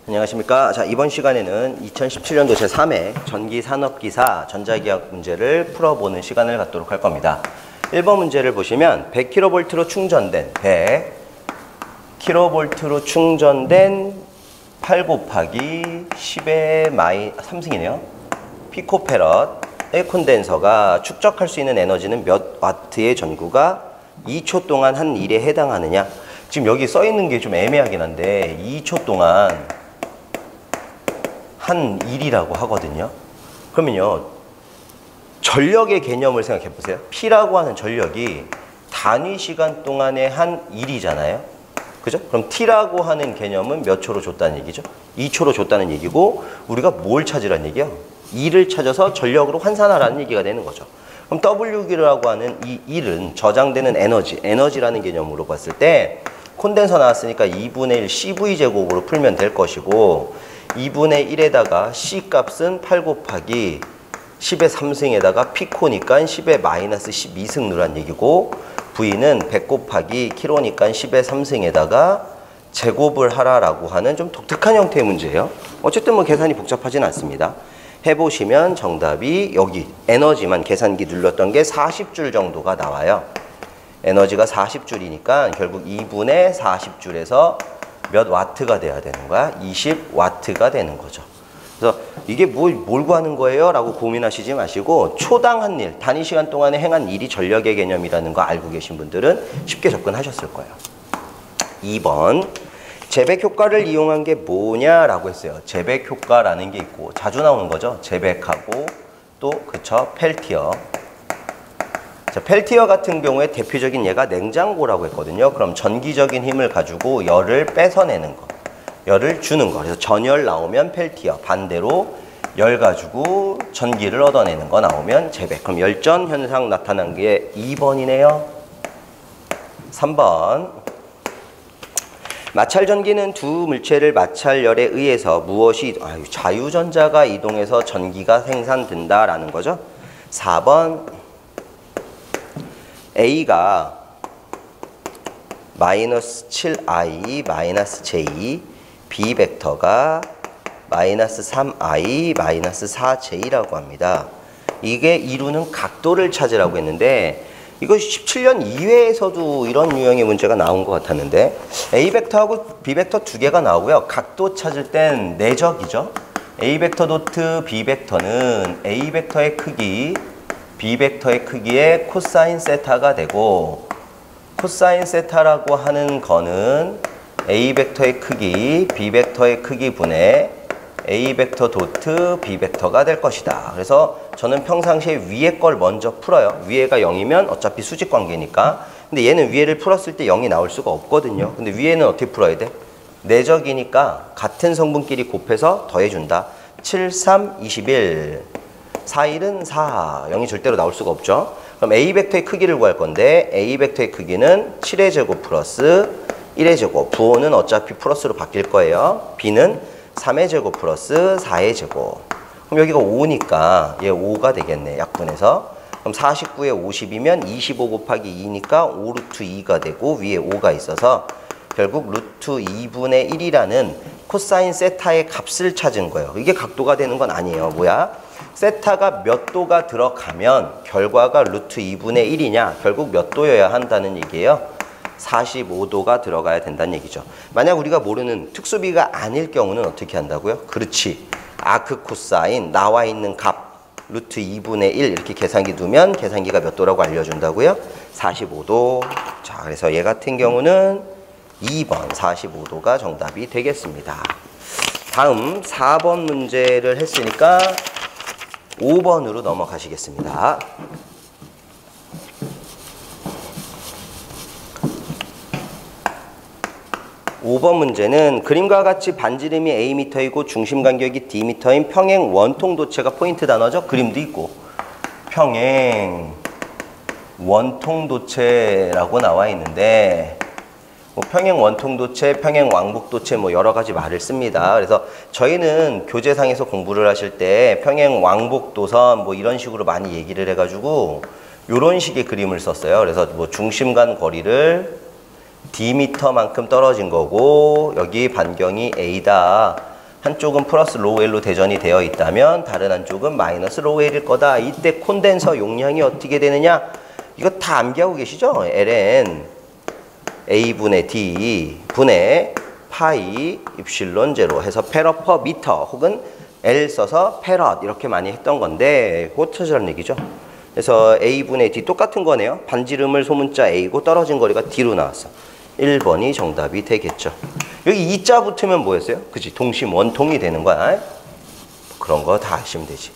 안녕하십니까. 자, 이번 시간에는 2017년도 제3회 전기산업기사 전자기학 문제를 풀어보는 시간을 갖도록 할 겁니다. 1번 문제를 보시면 100kV로 충전된 100kV로 충전된 8 곱하기 10의 3승이네요. 피코페럿의 콘덴서가 축적할 수 있는 에너지는 몇 와트의 전구가 2초 동안 한 일에 해당하느냐. 지금 여기 써 있는 게 좀 애매하긴 한데 2초 동안 한 일이라고 하거든요. 그러면요, 전력의 개념을 생각해 보세요. P라고 하는 전력이 단위 시간 동안의 한 일이잖아요. 그죠? 그럼 T라고 하는 개념은 몇 초로 줬다는 얘기죠? 2초로 줬다는 얘기고, 우리가 뭘 찾으라는 얘기요? E를 찾아서 전력으로 환산하라는 얘기가 되는 거죠. 그럼 W라고 하는 이 1은 저장되는 에너지라는 개념으로 봤을 때 콘덴서 나왔으니까 2분의 1 CV제곱으로 풀면 될 것이고, 2분의 1에다가 C 값은 8 곱하기 10의 3승에다가 피코니까 10의 마이너스 12승 넣으란 얘기고, V는 100 곱하기 킬로니까 10의 3승에다가 제곱을 하라라고 하는 좀 독특한 형태의 문제예요. 어쨌든 뭐 계산이 복잡하진 않습니다. 해보시면 정답이 여기 에너지만 계산기 눌렀던 게 40줄 정도가 나와요. 에너지가 40줄이니까 결국 2분의 40줄에서 몇 와트가 돼야 되는 거야? 20와트가 되는 거죠. 그래서 이게 뭘 구하는 거예요? 라고 고민하시지 마시고 초당 한 일, 단위 시간 동안에 행한 일이 전력의 개념이라는 거 알고 계신 분들은 쉽게 접근하셨을 거예요. 2번, 재백 효과를 이용한 게 뭐냐라고 했어요. 재백 효과라는 게 있고 자주 나오는 거죠. 재백하고 또 그쵸, 펠티어. 자, 펠티어 같은 경우에 대표적인 예가 냉장고라고 했거든요. 그럼 전기적인 힘을 가지고 열을 뺏어내는 거, 열을 주는 거. 그래서 전열 나오면 펠티어, 반대로 열 가지고 전기를 얻어내는 거 나오면 재백. 그럼 열전 현상 나타난 게 2번이네요. 3번, 마찰 전기는 두 물체를 마찰열에 의해서 무엇이 자유전자가 이동해서 전기가 생산된다라는 거죠. 4번, A가 마이너스 7i 마이너스 j, B 벡터가 마이너스 3i 마이너스 4j라고 합니다. 이게 이루는 각도를 찾으라고 했는데 이거 17년 이외에서도 이런 유형의 문제가 나온 것 같았는데, A 벡터하고 B 벡터 두 개가 나오고요. 각도 찾을 땐 내적이죠. A 벡터 도트 B 벡터는 A 벡터의 크기 B 벡터의 크기의 코사인 세타가 되고, 코사인 세타라고 하는 거는 A 벡터의 크기 B 벡터의 크기 분의 A 벡터 도트 B 벡터가 될 것이다. 그래서 저는 평상시에 위에 걸 먼저 풀어요. 위에가 0이면 어차피 수직 관계니까. 근데 얘는 위에를 풀었을 때 0이 나올 수가 없거든요. 근데 위에는 어떻게 풀어야 돼? 내적이니까 같은 성분끼리 곱해서 더해준다. 7, 3, 21. 4, 1은 4. 0이 절대로 나올 수가 없죠. 그럼 A 벡터의 크기를 구할 건데 A 벡터의 크기는 7의 제곱 플러스 1의 제곱. 부호는 어차피 플러스로 바뀔 거예요. B는 3의 제곱 플러스 4의 제곱. 그럼 여기가 5니까 얘 5가 되겠네. 약분해서. 그럼 49에 50이면 25 곱하기 2니까 5 루트 2가 되고 위에 5가 있어서 결국 루트 2분의 1이라는 코사인 세타의 값을 찾은 거예요. 이게 각도가 되는 건 아니에요. 뭐야? 세타가 몇 도가 들어가면 결과가 루트 2분의 1이냐? 결국 몇 도여야 한다는 얘기예요. 45도가 들어가야 된다는 얘기죠. 만약 우리가 모르는 특수비가 아닐 경우는 어떻게 한다고요? 그렇지. 아크 코사인 나와 있는 값 루트 2분의 1 이렇게 계산기 두면 계산기가 몇 도라고 알려준다고요? 45도. 자, 그래서 얘 같은 경우는 2번 45도가 정답이 되겠습니다. 다음 4번 문제를 했으니까 5번으로 넘어가시겠습니다. 5번 문제는 그림과 같이 반지름이 Am이고 중심 간격이 Dm인 평행 원통 도체가 포인트 단어죠. 그림도 있고 평행 원통 도체라고 나와 있는데 뭐 평행 원통 도체, 평행 왕복 도체 뭐 여러 가지 말을 씁니다. 그래서 저희는 교재상에서 공부를 하실 때 평행 왕복 도선 뭐 이런 식으로 많이 얘기를 해가지고 이런 식의 그림을 썼어요. 그래서 뭐 중심 간 거리를 D미터만큼 떨어진 거고 여기 반경이 A다. 한쪽은 플러스 로우 L로 대전이 되어 있다면 다른 한쪽은 마이너스 로우 L일 거다. 이때 콘덴서 용량이 어떻게 되느냐? 이거 다 암기하고 계시죠? ln A분의 D 분의 파이 입실론 제로 해서 페럿 퍼 미터 혹은 L 써서 페럿 이렇게 많이 했던 건데 그거 찾으라는 얘기죠. 그래서 A분의 D 똑같은 거네요. 반지름을 소문자 A고 떨어진 거리가 D로 나왔어. 1번이 정답이 되겠죠. 여기 2자 붙으면 뭐였어요? 그치? 동심 원통이 되는 거야. 그런 거 다 아시면 되지.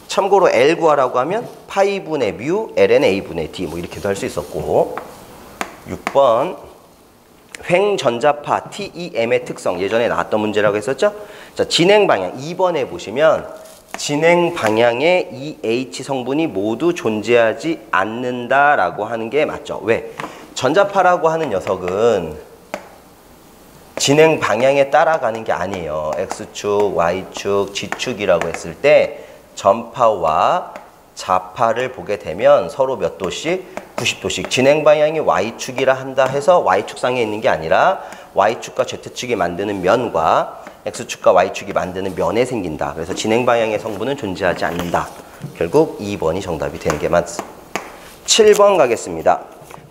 참고로 L 구하라고 하면 파이분의 뮤 ln A분의 D 뭐 이렇게도 할 수 있었고 6번 횡전자파 TEM의 특성 예전에 나왔던 문제라고 했었죠? 자, 진행 방향 2번에 보시면 진행 방향에 이 H 성분이 모두 존재하지 않는다라고 하는 게 맞죠. 왜? 전자파라고 하는 녀석은 진행 방향에 따라가는 게 아니에요. X축, Y축, G축이라고 했을 때 전파와 자파를 보게 되면 서로 몇 도씩? 90도씩. 진행 방향이 Y축이라 한다 해서 Y축상에 있는 게 아니라 Y축과 Z축이 만드는 면과 X축과 Y축이 만드는 면에 생긴다. 그래서 진행 방향의 성분은 존재하지 않는다. 결국 2번이 정답이 되는 게 맞습니다. 7번 가겠습니다.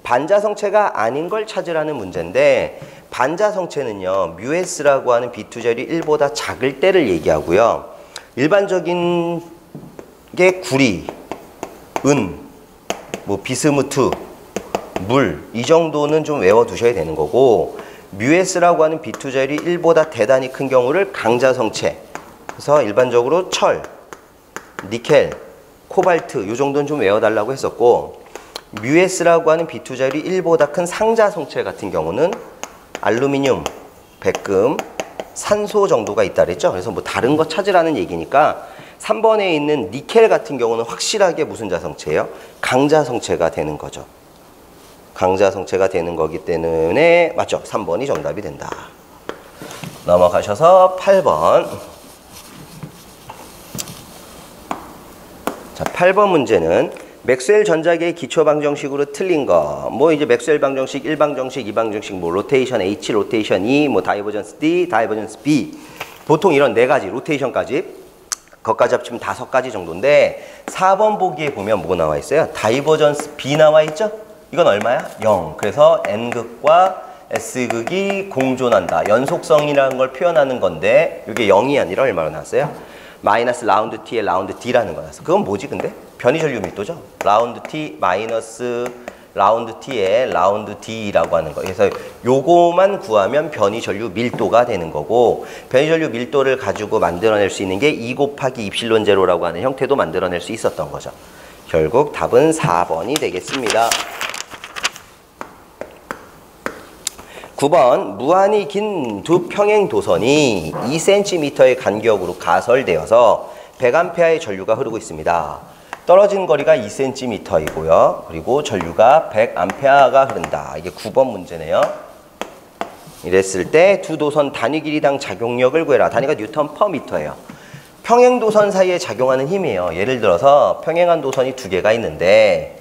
반자성체가 아닌 걸 찾으라는 문제인데 반자성체는요. 뮤S라고 하는 B2절이 1보다 작을 때를 얘기하고요. 일반적인 게 구리, 은, 뭐 비스무트, 물 이 정도는 좀 외워두셔야 되는 거고 뮤S라고 하는 B2절이 1보다 대단히 큰 경우를 강자성체 그래서 일반적으로 철, 니켈, 코발트 이 정도는 좀 외워달라고 했었고 뮤S라고 하는 B2절이 1보다 큰 상자성체 같은 경우는 알루미늄, 백금, 산소 정도가 있다 그랬죠. 그래서 뭐 다른 거 찾으라는 얘기니까 3번에 있는 니켈 같은 경우는 확실하게 무슨 자성체예요? 강자성체가 되는 거죠. 강자성체가 되는 거기 때문에 맞죠? 3번이 정답이 된다. 넘어가셔서 8번. 자, 8번 문제는 맥스웰 전자계의 기초 방정식으로 틀린 거. 뭐 이제 맥스웰 방정식 1방정식, 2방정식, 뭐 로테이션 H, 로테이션 E, 뭐 다이버전스 D, 다이버전스 B. 보통 이런 4가지, 로테이션까지. 거기까지 합치면 5가지 정도인데 4번 보기에 보면 뭐 나와 있어요? 다이버전스 B 나와 있죠? 이건 얼마야? 0. 그래서 N극과 S극이 공존한다. 연속성이라는 걸 표현하는 건데 이게 0이 아니라 얼마로 나왔어요? 마이너스 라운드 T에 라운드 D라는 거 나왔어. 그건 뭐지 근데? 변이전류 밀도죠. 라운드 T 마이너스 라운드 T에 라운드 D라고 하는 거. 그래서 요거만 구하면 변이전류 밀도가 되는 거고 변이전류 밀도를 가지고 만들어낼 수 있는 게 2 곱하기 입실론 제로라고 하는 형태도 만들어낼 수 있었던 거죠. 결국 답은 4번이 되겠습니다. 9번 무한히 긴 두 평행 도선이 2cm의 간격으로 가설되어서 100A의 전류가 흐르고 있습니다. 떨어진 거리가 2cm이고요. 그리고 전류가 100A가 흐른다. 이게 9번 문제네요. 이랬을 때 두 도선 단위 길이당 작용력을 구해라. 단위가 뉴턴 퍼 미터예요. 평행 도선 사이에 작용하는 힘이에요. 예를 들어서 평행한 도선이 2개가 있는데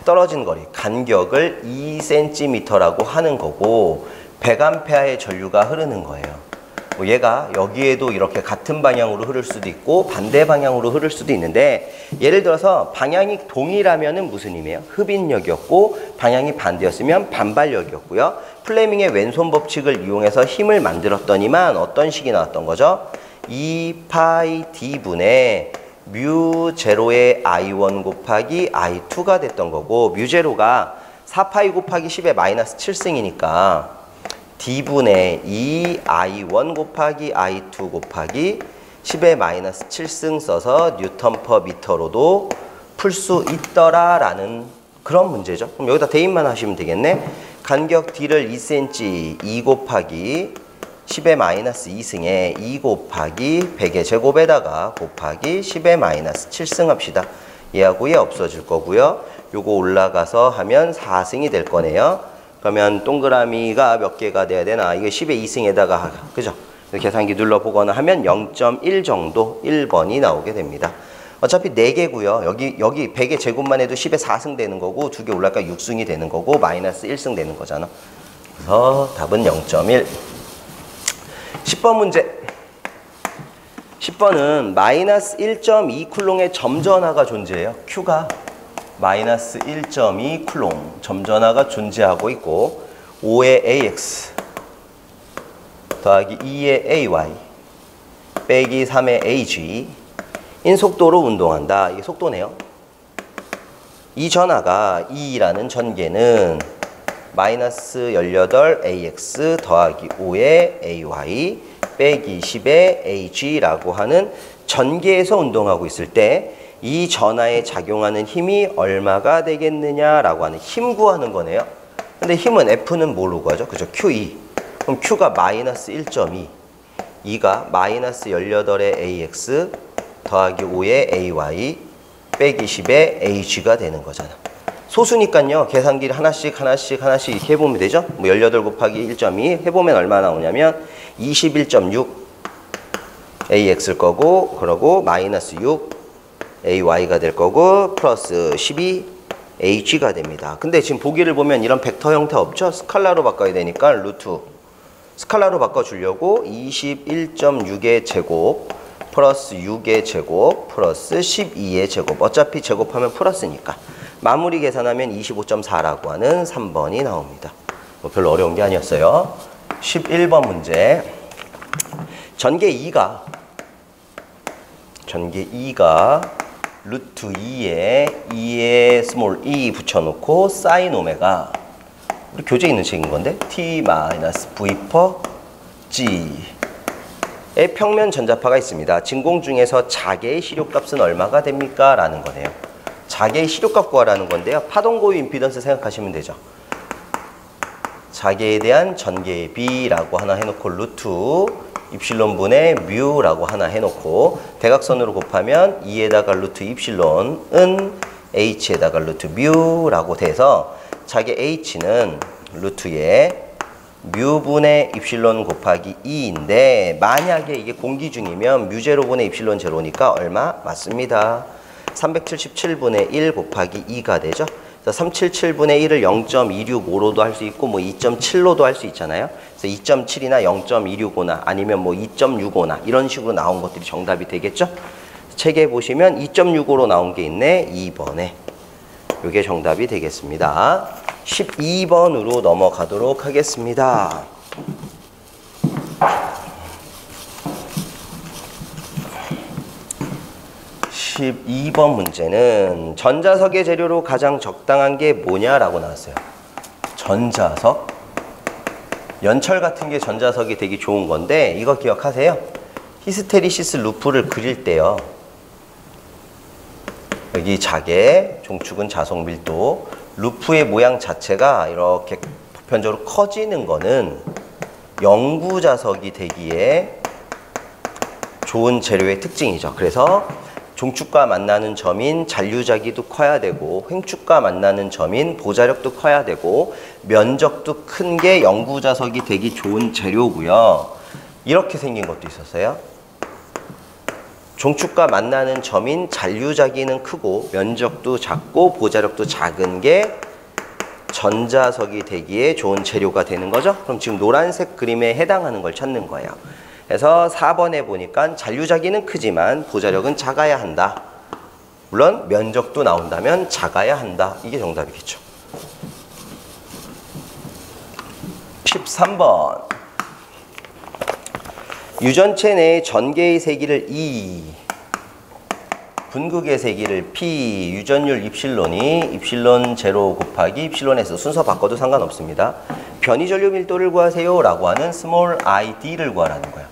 떨어진 거리, 간격을 2cm라고 하는 거고 100A의 전류가 흐르는 거예요. 뭐 얘가 여기에도 이렇게 같은 방향으로 흐를 수도 있고 반대 방향으로 흐를 수도 있는데 예를 들어서 방향이 동일하면은 무슨 힘이에요? 흡인력이었고 방향이 반대였으면 반발력이었고요. 플레밍의 왼손 법칙을 이용해서 힘을 만들었더니만 어떤 식이 나왔던 거죠? 2파이 D분의 뮤 제로의 I1 곱하기 I2가 됐던 거고 뮤 제로가 4파이 곱하기 10의 마이너스 7승이니까 D분의 2I1 곱하기 I2 곱하기 10의 마이너스 7승 써서 뉴턴 퍼 미터로도 풀 수 있더라라는 그런 문제죠. 그럼 여기다 대입만 하시면 되겠네. 간격 D를 2cm 2 곱하기 10의 마이너스 2승에 2 곱하기 100의 제곱에다가 곱하기 10의 마이너스 7승 합시다. 얘하고 얘 없어질 거고요. 요거 올라가서 하면 4승이 될 거네요. 그러면 동그라미가 몇 개가 돼야 되나? 이게 10의 2승에다가 그죠? 계산기 눌러보거나 하면 0.1 정도 1번이 나오게 됩니다. 어차피 4개고요. 여기 100의 제곱만 해도 10의 4승 되는 거고 2개 올라가니까 6승이 되는 거고 마이너스 1승 되는 거잖아. 그래서 답은 0.1. 10번 문제. 10번은 마이너스 1.2 쿨롱의 점전하가 존재해요. Q가 마이너스 1.2 쿨롱 점전하가 존재하고 있고 5의 AX 더하기 2의 AY 빼기 3의 AG 인 속도로 운동한다. 이게 속도네요. 이 전하가 E라는 전개는 마이너스 18 AX 더하기 5의 AY 빼기 10의 AG라고 하는 전개에서 운동하고 있을 때 이 전하에 작용하는 힘이 얼마가 되겠느냐라고 하는 힘 구하는 거네요. 근데 힘은 F는 뭘로 구하죠? 그죠? QE. 그럼 Q가 마이너스 1.2, E가 마이너스 18의 AX 더하기 5의 AY 빼기 10의 AG가 되는 거잖아. 소수니까요. 계산기를 하나씩 이렇게 해보면 되죠. 뭐 18 곱하기 1.2 해보면 얼마 나오냐면 21.6 AX일 거고 그러고 마이너스 6 AY가 될 거고 플러스 12 AG가 됩니다. 근데 지금 보기를 보면 이런 벡터 형태 없죠? 스칼라로 바꿔야 되니까 루트 스칼라로 바꿔주려고 21.6의 제곱 플러스 6의 제곱 플러스 12의 제곱 어차피 제곱하면 플러스니까 마무리 계산하면 25.4라고 하는 3번이 나옵니다. 뭐 별로 어려운 게 아니었어요. 11번 문제 전개 2가 루트 2에 스몰 e 붙여놓고 사인 오메가 우리 교재에 있는 책인 건데 t-v 퍼 g의 평면 전자파가 있습니다. 진공 중에서 자개의 시료값은 얼마가 됩니까? 라는 거네요. 자개의 시료값 구하라는 건데요. 파동 고유 임피던스 생각하시면 되죠. 자개에 대한 전개의 B라고 하나 해놓고 루트 입실론분의 뮤라고 하나 해놓고 대각선으로 곱하면 2에다가 루트 입실론은 H에다가 루트 뮤라고 돼서 자개 H는 루트에 뮤분의 입실론 곱하기 2인데 만약에 이게 공기 중이면 뮤제로분의 입실론 제로니까 얼마? 맞습니다. 377분의 1 곱하기 2가 되죠. 그래서 377분의 1을 0.265로도 할 수 있고 뭐 2.7로도 할 수 있잖아요. 그래서 2.7이나 0.265나 아니면 뭐 2.65나 이런 식으로 나온 것들이 정답이 되겠죠. 책에 보시면 2.65로 나온 게 있네. 2번에. 이게 정답이 되겠습니다. 12번으로 넘어가도록 하겠습니다. 12번 문제는 전자석의 재료로 가장 적당한 게 뭐냐라고 나왔어요. 전자석. 연철 같은 게 전자석이 되게 좋은 건데 이거 기억하세요. 히스테리시스 루프를 그릴 때요. 여기 자개, 종축은 자석 밀도, 루프의 모양 자체가 이렇게 보편적으로 커지는 거는 영구 자석이 되기에 좋은 재료의 특징이죠. 그래서 종축과 만나는 점인 잔류자기도 커야 되고 횡축과 만나는 점인 보자력도 커야 되고 면적도 큰 게 영구 자석이 되기 좋은 재료고요. 이렇게 생긴 것도 있었어요. 종축과 만나는 점인 잔류자기는 크고 면적도 작고 보자력도 작은 게 전자석이 되기에 좋은 재료가 되는 거죠. 그럼 지금 노란색 그림에 해당하는 걸 찾는 거예요. 그래서 4번에 보니까 잔류자기는 크지만 보자력은 작아야 한다. 물론 면적도 나온다면 작아야 한다. 이게 정답이겠죠. 13번 유전체 내의 전개의 세기를 E, 분극의 세기를 P, 유전율 입실론이 입실론 제로 곱하기 입실론 S 순서 바꿔도 상관없습니다. 변이전류 밀도를 구하세요 라고 하는 스몰 id를 구하라는 거예요.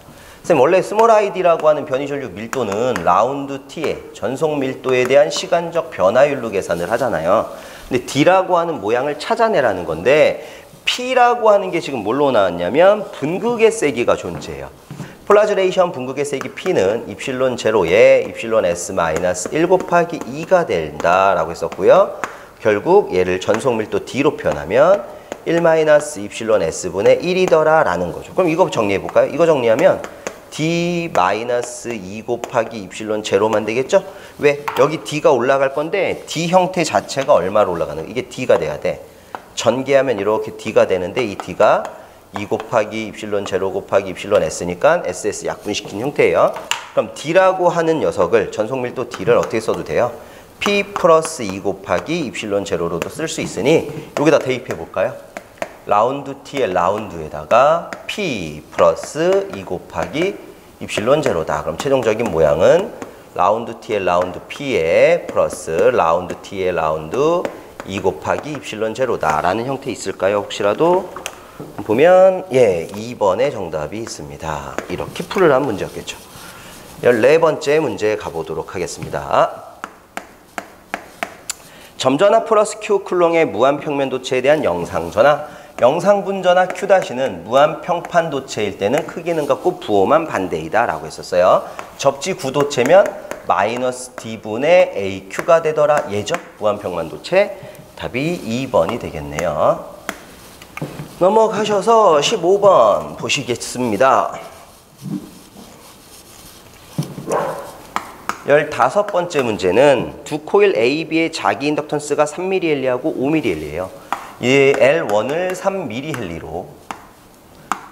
선생님 원래 스몰 id라고 하는 변이전류 밀도는 라운드 t의 전속 밀도에 대한 시간적 변화율로 계산을 하잖아요. 근데 d라고 하는 모양을 찾아내라는 건데 P라고 하는 게 지금 뭘로 나왔냐면 분극의 세기가 존재해요. 폴라즈레이션 분극의 세기 P는 입실론 제로에 입실론 S 마이너스 1 곱하기 2가 된다라고 했었고요. 결국 얘를 전속 밀도 D로 표현하면 1 마이너스 입실론 S분의 1이더라 라는 거죠. 그럼 이거 정리해 볼까요? 이거 정리하면 D 마이너스 2 곱하기 입실론 제로만 되겠죠? 왜? 여기 D가 올라갈 건데 D 형태 자체가 얼마로 올라가는 거야? 이게 D가 돼야 돼. 전개하면 이렇게 D가 되는데 이 D가 2 곱하기 입실론 제로 곱하기 입실론 S니까 SS 약분시킨 형태예요. 그럼 D라고 하는 녀석을 전속밀도 D를 어떻게 써도 돼요? P 플러스 2 곱하기 입실론 제로로도 쓸 수 있으니 여기다 대입해 볼까요? 라운드 T의 라운드에다가 P 플러스 2 곱하기 입실론 제로다. 그럼 최종적인 모양은 라운드 T의 라운드 P에 플러스 라운드 T의 라운드 2 곱하기 입실론 제로다 라는 형태 있을까요? 혹시라도 보면 예 2번의 정답이 있습니다. 이렇게 풀으란 문제였겠죠. 14번째 문제 가보도록 하겠습니다. 점전화 플러스 Q 쿨롱의 무한평면도체에 대한 영상전화. 영상분전화 Q-는 무한평판도체일 때는 크기는 같고 부호만 반대이다 라고 했었어요. 접지 구도체면 마이너스 D분의 AQ가 되더라 예죠? 무한평면도체. 답이 2번이 되겠네요. 넘어가셔서 15번 보시겠습니다. 15번째 문제는 두 코일 A, B의 자기 인덕턴스가 3mH하고 5mH예요. 이 L1을 3mH로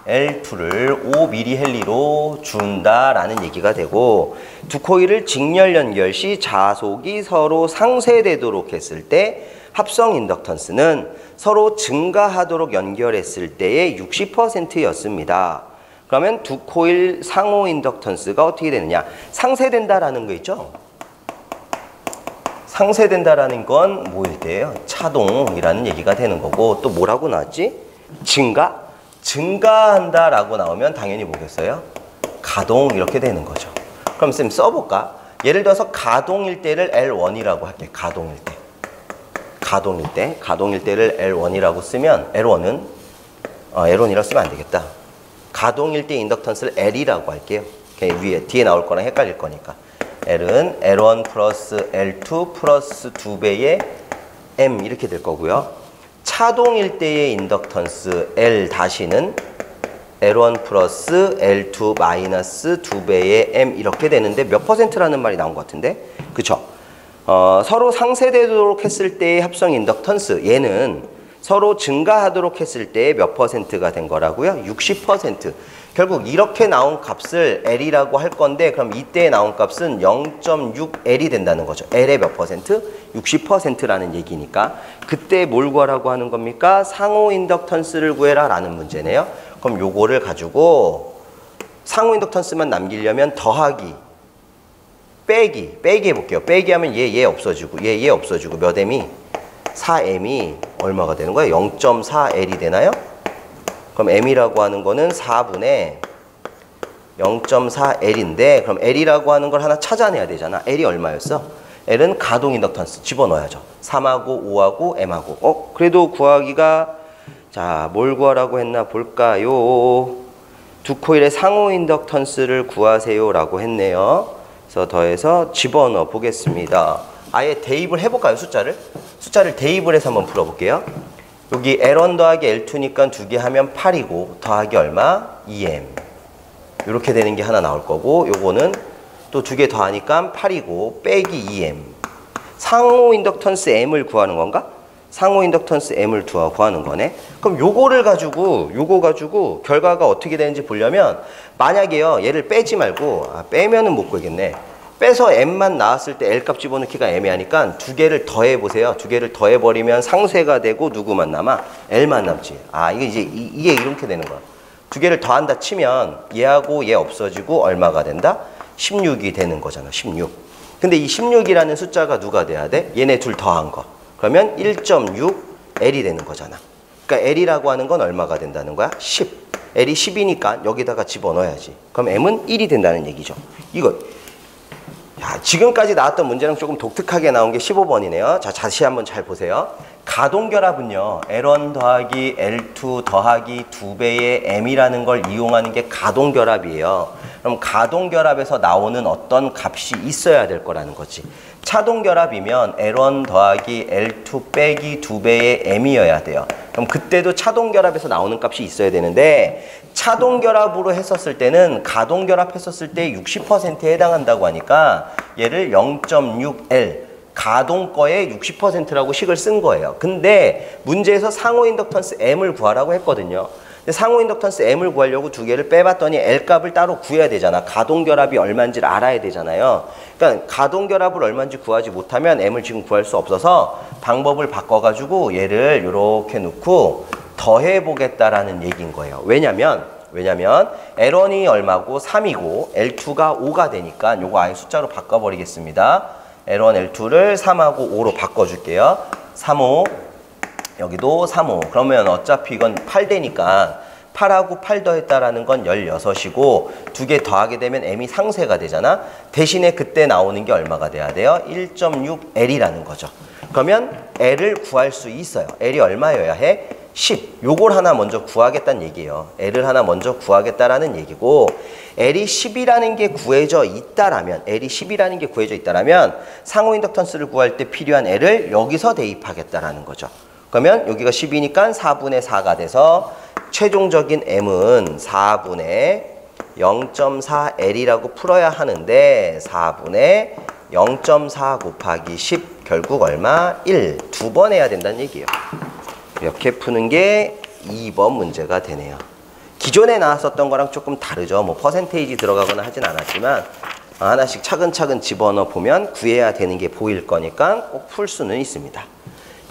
L2를 5mH로 준다라는 얘기가 되고 두 코일을 직렬 연결 시 자속이 서로 상쇄되도록 했을 때 합성 인덕턴스는 서로 증가하도록 연결했을 때의 60%였습니다. 그러면 두 코일 상호 인덕턴스가 어떻게 되느냐? 상쇄된다라는 거 있죠? 상쇄된다라는 건 뭐일 때예요? 차동이라는 얘기가 되는 거고 또 뭐라고 나왔지? 증가? 증가한다라고 나오면 당연히 뭐겠어요? 가동 이렇게 되는 거죠. 그럼 쌤 써볼까? 예를 들어서 가동일 때를 L1이라고 할게. 가동일 때. 가동일 때를 L1이라고 쓰면 L1은 L1이라고 쓰면 안 되겠다. 가동일 때 인덕턴스를 L이라고 할게요. 위에 뒤에 나올 거랑 헷갈릴 거니까. L은 L1 플러스 L2 플러스 2배의 M 이렇게 될 거고요. 차동일 때의 인덕턴스 L-는 L1 플러스 L2 마이너스 2배의 M 이렇게 되는데 몇 퍼센트라는 말이 나온 것 같은데? 그쵸? 서로 상쇄되도록 했을 때의 합성 인덕턴스 얘는 서로 증가하도록 했을 때 몇 퍼센트가 된 거라고요? 60%. 결국 이렇게 나온 값을 L이라고 할 건데 그럼 이때 나온 값은 0.6L이 된다는 거죠. L의 몇 퍼센트? 60%라는 얘기니까 그때 뭘 구하라고 하는 겁니까? 상호 인덕턴스를 구해라 라는 문제네요. 그럼 요거를 가지고 상호 인덕턴스만 남기려면 더하기 빼기 해볼게요. 빼기 하면 얘 없어지고 얘 없어지고 몇 M이? 4M이 얼마가 되는 거예요? 0.4L이 되나요? 그럼 M이라고 하는 거는 4분의 0.4L인데 그럼 L이라고 하는 걸 하나 찾아내야 되잖아. L이 얼마였어? L은 가동 인덕턴스 집어넣어야죠. 3하고 5하고 M하고. 그래도 구하기가 자, 뭘 구하라고 했나 볼까요? 두 코일의 상호 인덕턴스를 구하세요 라고 했네요. 그래서 더해서 집어넣어 보겠습니다. 아예 대입을 해볼까요? 숫자를 대입을 해서 한번 풀어볼게요. 여기 L1 더하기 L2니까 두 개 하면 8이고 더하기 얼마? 2M 이렇게 되는 게 하나 나올 거고 요거는 또 두 개 더하니까 8이고 빼기 2M 상호 인덕턴스 M을 구하는 건가? 상호 인덕턴스 M을 구하는 거네. 그럼 요거 가지고 결과가 어떻게 되는지 보려면 만약에요 얘를 빼지 말고 빼면은 못 구하겠네. 빼서 M만 나왔을 때 L값 집어넣기가 애매하니까 두 개를 더해보세요. 두 개를 더해버리면 상쇄가 되고 누구만 남아? L만 남지. 이게 이렇게 되는 거야. 두 개를 더한다 치면 얘하고 얘 없어지고 얼마가 된다? 16이 되는 거잖아. 16. 근데 이 16이라는 숫자가 누가 돼야 돼? 얘네 둘 더한 거. 그러면 1.6L이 되는 거잖아. 그러니까 L이라고 하는 건 얼마가 된다는 거야? 10. L이 10이니까 여기다가 집어넣어야지. 그럼 M은 1이 된다는 얘기죠. 이거. 야, 지금까지 나왔던 문제는 조금 독특하게 나온 게 15번이네요. 자, 다시 한번 잘 보세요. 가동결합은요. L1 더하기 L2 더하기 2배의 M이라는 걸 이용하는 게 가동결합이에요. 그럼 가동결합에서 나오는 어떤 값이 있어야 될 거라는 거지. 차동결합이면 L1 더하기 L2 빼기 2배의 M이어야 돼요. 그럼 그때도 차동결합에서 나오는 값이 있어야 되는데 차동결합으로 했었을 때는 가동결합했었을 때 60%에 해당한다고 하니까 얘를 0.6L 가동 거의 60%라고 식을 쓴 거예요. 근데 문제에서 상호 인덕턴스 M을 구하라고 했거든요. 근데 상호 인덕턴스 M을 구하려고 두 개를 빼봤더니 L 값을 따로 구해야 되잖아. 가동결합이 얼마인지를 알아야 되잖아요. 그러니까 가동결합을 얼마인지 구하지 못하면 M을 지금 구할 수 없어서 방법을 바꿔가지고 얘를 이렇게 놓고 더해보겠다라는 얘기인 거예요. 왜냐면 L1이 얼마고 3이고 L2가 5가 되니까 요거 아예 숫자로 바꿔버리겠습니다. L1, L2를 3하고 5로 바꿔줄게요. 3, 5 여기도 3, 5 그러면 어차피 이건 8되니까 8하고 8 더했다라는 건 16이고 두 개 더하게 되면 M이 상쇄가 되잖아. 대신에 그때 나오는 게 얼마가 돼야 돼요? 1.6L이라는 거죠. 그러면 L을 구할 수 있어요. L이 얼마여야 해? 10. 요걸 하나 먼저 구하겠다는 얘기예요. L을 하나 먼저 구하겠다라는 얘기고 L이 10이라는 게 구해져 있다라면 상호 인덕턴스를 구할 때 필요한 L을 여기서 대입하겠다라는 거죠. 그러면 여기가 10이니까 4분의 4가 돼서 최종적인 M은 4분의 0.4L이라고 풀어야 하는데 4분의 0.4 곱하기 10 결국 얼마? 1. 두 번 해야 된다는 얘기예요. 이렇게 푸는 게 2번 문제가 되네요. 기존에 나왔었던 거랑 조금 다르죠. 뭐 퍼센테이지 들어가거나 하진 않았지만 하나씩 차근차근 집어넣어 보면 구해야 되는 게 보일 거니까 꼭 풀 수는 있습니다.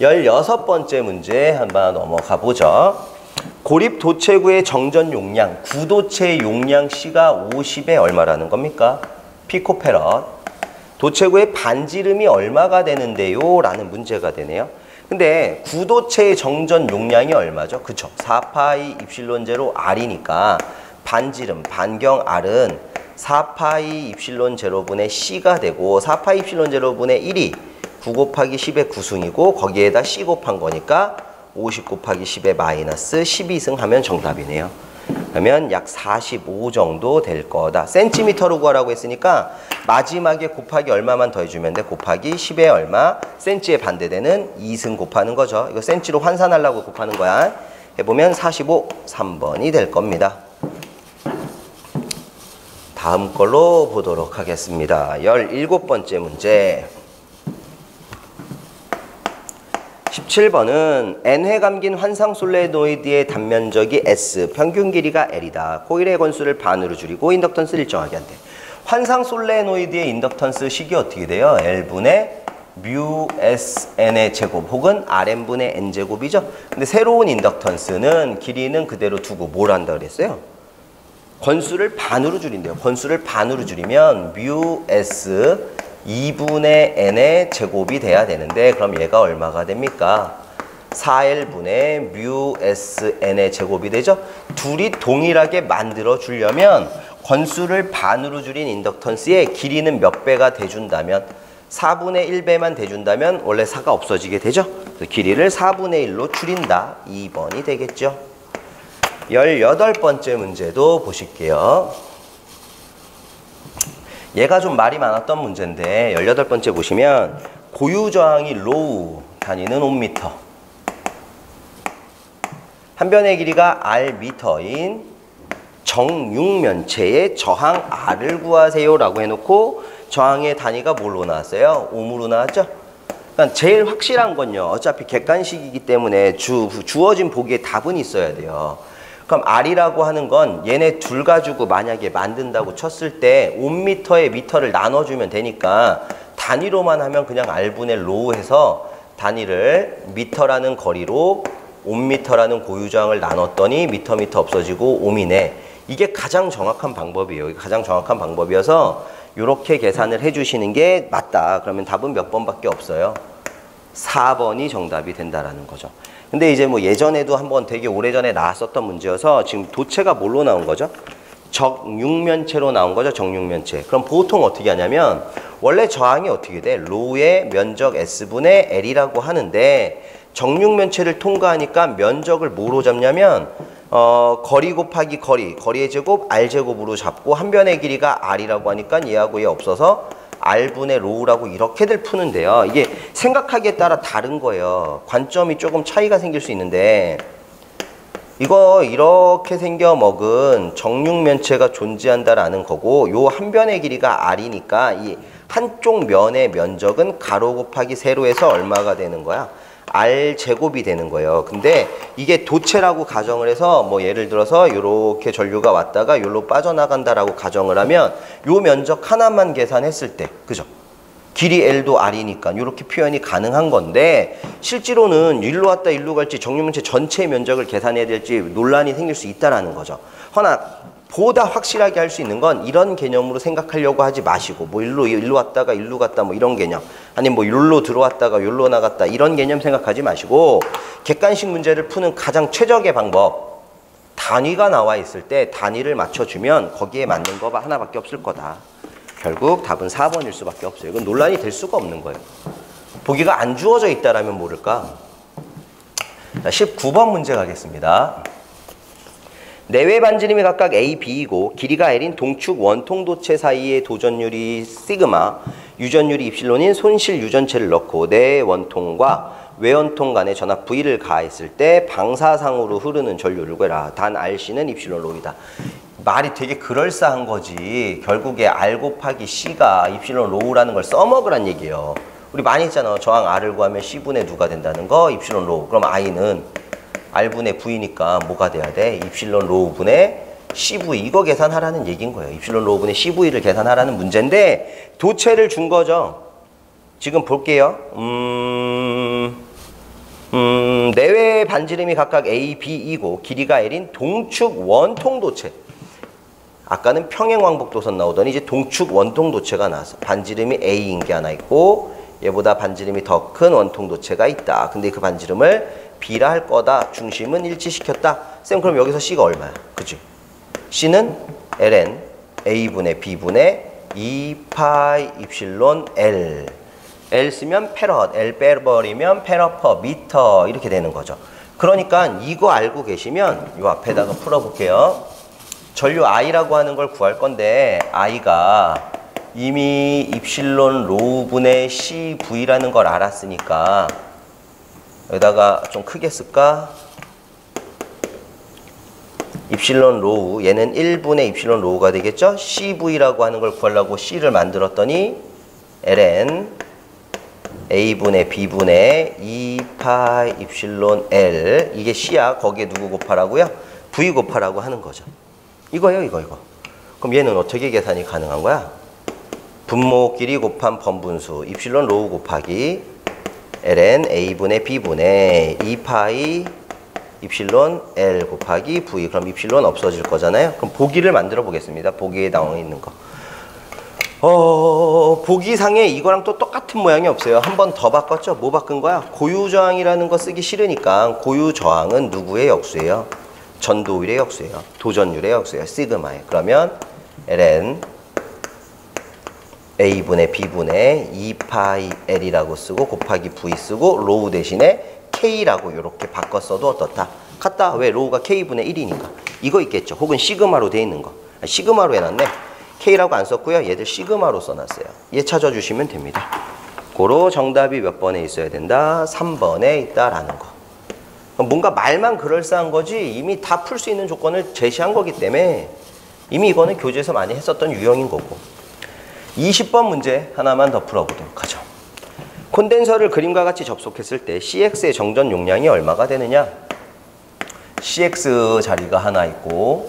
16번째 문제 한번 넘어가 보죠. 고립 도체구의 정전 용량, 구도체 용량 C가 50에 얼마라는 겁니까? 피코페럿. 도체구의 반지름이 얼마가 되는데요? 라는 문제가 되네요. 근데 구도체의 정전 용량이 얼마죠? 그쵸? 4파이 입실론 제로 R이니까 반지름, 반경 R은 4파이 입실론 제로분의 C가 되고 4파이 입실론 제로분의 1이 9 곱하기 10의 9승이고 거기에다 C 곱한 거니까 50 곱하기 10의 마이너스 12승 하면 정답이네요. 그러면 약 45 정도 될 거다. 센티미터로 구하라고 했으니까 마지막에 곱하기 얼마만 더해주면 돼? 곱하기 10의 얼마? 센치에 반대되는 2승 곱하는 거죠. 이거 센치로 환산하려고 곱하는 거야. 해보면 45, 3번이 될 겁니다. 다음 걸로 보도록 하겠습니다. 17번째 문제. 17번은 N회 감긴 환상 솔레노이드의 단면적이 S, 평균 길이가 L이다. 코일의 건수를 반으로 줄이고 인덕턴스를 일정하게 한대. 환상 솔레노이드의 인덕턴스 식이 어떻게 돼요? L분의 뮤 S N의 제곱 혹은 Rn분의 N제곱이죠. 근데 새로운 인덕턴스는 길이는 그대로 두고 뭘 한다 그랬어요? 건수를 반으로 줄인대요. 건수를 반으로 줄이면 뮤 S 2분의 n의 제곱이 돼야 되는데 그럼 얘가 얼마가 됩니까? 4L분의 뮤 S N의 제곱이 되죠? 둘이 동일하게 만들어 주려면 건수를 반으로 줄인 인덕턴스의 길이는 몇 배가 돼준다면 4분의 1배만 돼준다면 원래 4가 없어지게 되죠? 그래서 길이를 4분의 1로 줄인다. 2번이 되겠죠? 18번째 문제도 보실게요. 얘가 좀 말이 많았던 문제인데 18번째 보시면 고유저항이 로우 단위는 5m 한 변의 길이가 Rm인 정육면체의 저항 R을 구하세요 라고 해놓고 저항의 단위가 뭘로 나왔어요? 옴으로 나왔죠? 그러니까 제일 확실한 건요, 어차피 객관식이기 때문에 주어진 보기에 답은 있어야 돼요. 그럼 R이라고 하는 건 얘네 둘 가지고 만약에 만든다고 쳤을 때 5m에 미터를 나눠주면 되니까 단위로만 하면 그냥 R분의 로우 해서 단위를 미터라는 거리로 5m라는 고유저항을 나눴더니 미터 없어지고 5이네. 이게 가장 정확한 방법이에요. 이게 가장 정확한 방법이어서 이렇게 계산을 해주시는 게 맞다. 그러면 답은 몇 번밖에 없어요. 4번이 정답이 된다라는 거죠. 근데 이제 뭐 예전에도 한번 되게 오래전에 나왔었던 문제여서 지금 도체가 뭘로 나온 거죠? 정육면체로 나온 거죠. 정육면체. 그럼 보통 어떻게 하냐면 원래 저항이 어떻게 돼? 로우의 면적 S분의 L이라고 하는데 정육면체를 통과하니까 면적을 뭐로 잡냐면 거리 곱하기 거리의 제곱 R제곱으로 잡고 한 변의 길이가 R이라고 하니까 얘하고 얘 없어서 R분의 로우라고 이렇게들 푸는데요. 이게 생각하기에 따라 다른 거예요. 관점이 조금 차이가 생길 수 있는데 이거 이렇게 생겨 먹은 정육면체가 존재한다라는 거고 요 한 변의 길이가 R이니까 이 한쪽 면의 면적은 가로 곱하기 세로에서 얼마가 되는 거야? R 제곱이 되는 거예요. 근데 이게 도체라고 가정을 해서 뭐 예를 들어서 이렇게 전류가 왔다가 여기로 빠져나간다라고 가정을 하면 요 면적 하나만 계산했을 때, 그죠? 길이 L도 R이니까 이렇게 표현이 가능한 건데 실제로는 일로 왔다 일로 갈지 정류면체 전체 면적을 계산해야 될지 논란이 생길 수 있다라는 거죠. 허나 보다 확실하게 할 수 있는 건 이런 개념으로 생각하려고 하지 마시고 뭐 일로 왔다가 일로 갔다 뭐 이런 개념 아니면 뭐 일로 들어왔다가 일로 나갔다 이런 개념 생각하지 마시고 객관식 문제를 푸는 가장 최적의 방법 단위가 나와 있을 때 단위를 맞춰주면 거기에 맞는 거 하나밖에 없을 거다. 결국 답은 4번일 수밖에 없어요. 이건 논란이 될 수가 없는 거예요. 보기가 안 주어져 있다라면 모를까? 자, 19번 문제 가겠습니다. 내외 반지름이 각각 A, B이고 길이가 L인 동축 원통 도체 사이의 도전율이 시그마, 유전율이 입실론인 손실 유전체를 넣고 내 원통과 외원통 간의 전압 V를 가했을 때 방사상으로 흐르는 전류를 구해라. 단 RC는 입실론 로이다. 말이 되게 그럴싸한 거지. 결국에 R 곱하기 C가 입실론 로우라는 걸 써먹으란 얘기예요. 우리 많이 했잖아. 저항 R을 구하면 C분의 누가 된다는 거 입실론 로우. 그럼 I는 R분의 V니까 뭐가 돼야 돼? 입실론 로우분의 CV. 이거 계산하라는 얘기인 거예요. 입실론 로우분의 CV를 계산하라는 문제인데 도체를 준 거죠. 지금 볼게요. 내외 반지름이 각각 A, B이고 길이가 L인 동축 원통 도체. 아까는 평행 왕복도선 나오더니 이제 동축 원통 도체가 나왔어. 반지름이 A인 게 하나 있고 얘보다 반지름이 더 큰 원통 도체가 있다. 근데 그 반지름을 B라 할 거다. 중심은 일치시켰다. 쌤 그럼 여기서 C가 얼마야? 그치? C는 ln A분의 B분의 2파이 입실론 L. L 쓰면 페럿, L 빼버리면 페럿 퍼 미터 이렇게 되는 거죠. 그러니까 이거 알고 계시면 이 앞에다가 풀어볼게요. 전류 I라고 하는 걸 구할 건데 I가 이미 입실론 로우분의 CV라는 걸 알았으니까 여기다가 좀 크게 쓸까? 입실론 로우, 얘는 1분의 입실론 로우가 되겠죠? CV라고 하는 걸 구하려고 C를 만들었더니 ln A분의 B분의 2파이 입실론 L. 이게 C야. 거기에 누구 곱하라고요? V 곱하라고 하는 거죠. 이거예요, 이거. 그럼 얘는 어떻게 계산이 가능한 거야? 분모끼리 곱한 번분수 입실론 로우 곱하기 ln A분의 B분의 2파이 입실론 L 곱하기 V. 그럼 입실론 없어질 거잖아요. 그럼 보기를 만들어 보겠습니다. 보기에 나와 있는 거. 보기상에 이거랑 또 똑같은 모양이 없어요. 한 번 더 바꿨죠? 뭐 바꾼 거야? 고유저항이라는 거 쓰기 싫으니까 고유저항은 누구의 역수예요? 전도율의 역수예요. 도전율의 역수예요. 시그마에. 그러면 ln A분의 B분의 2파이 L이라고 쓰고 곱하기 V 쓰고 로우 대신에 K라고 이렇게 바꿨어도 어떻다? 같다. 왜? 로우가 K분의 1이니까. 이거 있겠죠. 혹은 시그마로 돼 있는 거. 시그마로 해놨네. K라고 안 썼고요. 얘들 시그마로 써놨어요. 얘 찾아주시면 됩니다. 고로 정답이 몇 번에 있어야 된다? 3번에 있다라는 거. 뭔가 말만 그럴싸한 거지 이미 다 풀 수 있는 조건을 제시한 거기 때문에 이미 이거는 교재에서 많이 했었던 유형인 거고. 20번 문제 하나만 더 풀어보도록 하죠. 콘덴서를 그림과 같이 접속했을 때 CX의 정전 용량이 얼마가 되느냐? CX 자리가 하나 있고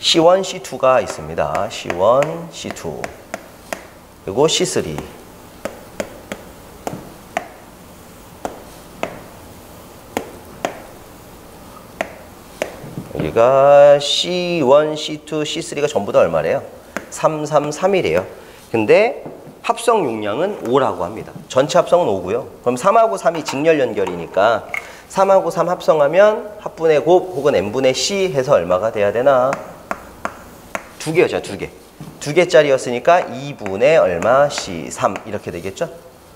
C1, C2가 있습니다. C1, C2 그리고 C3 여기가 C1, C2, C3가 전부 다 얼마래요? 333이래요. 근데 합성 용량은 5라고 합니다. 전체 합성은 5고요. 그럼 3하고 3이 직렬 연결이니까 3하고 3 합성하면 합분의 곱 혹은 n분의 C 해서 얼마가 돼야 되나? 2개였죠. 2개. 2개짜리였으니까 2분의 얼마? C 3 이렇게 되겠죠?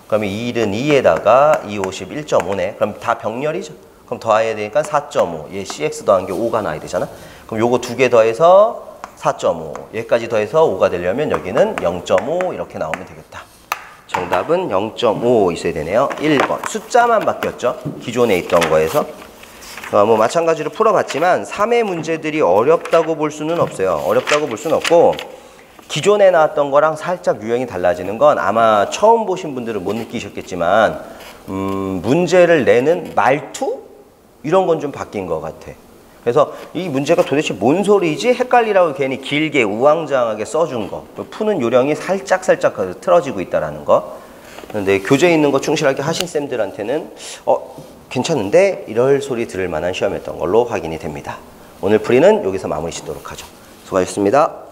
그러면 1은 2에다가 2, 50, 1.5네. 그럼 다 병렬이죠. 그럼 더해야 되니까 4.5. 얘 CX 더한 게 5가 나야 되잖아. 그럼 요거 2개 더해서 4.5. 얘까지 더해서 5가 되려면 여기는 0.5 이렇게 나오면 되겠다. 정답은 0.5 있어야 되네요. 1번. 숫자만 바뀌었죠. 기존에 있던 거에서. 뭐 마찬가지로 풀어봤지만 3의 문제들이 어렵다고 볼 수는 없어요. 어렵다고 볼 수는 없고 기존에 나왔던 거랑 살짝 유형이 달라지는 건 아마 처음 보신 분들은 못 느끼셨겠지만 문제를 내는 말투? 이런 건 좀 바뀐 것 같아. 그래서 이 문제가 도대체 뭔 소리지? 헷갈리라고 괜히 길게 우왕좌왕하게 써준 거. 푸는 요령이 살짝 틀어지고 있다는 거. 근데 교재에 있는 거 충실하게 하신 쌤들한테는 괜찮은데? 이럴 소리 들을 만한 시험이었던 걸로 확인이 됩니다. 오늘 풀이는 여기서 마무리 짓도록 하죠. 수고하셨습니다.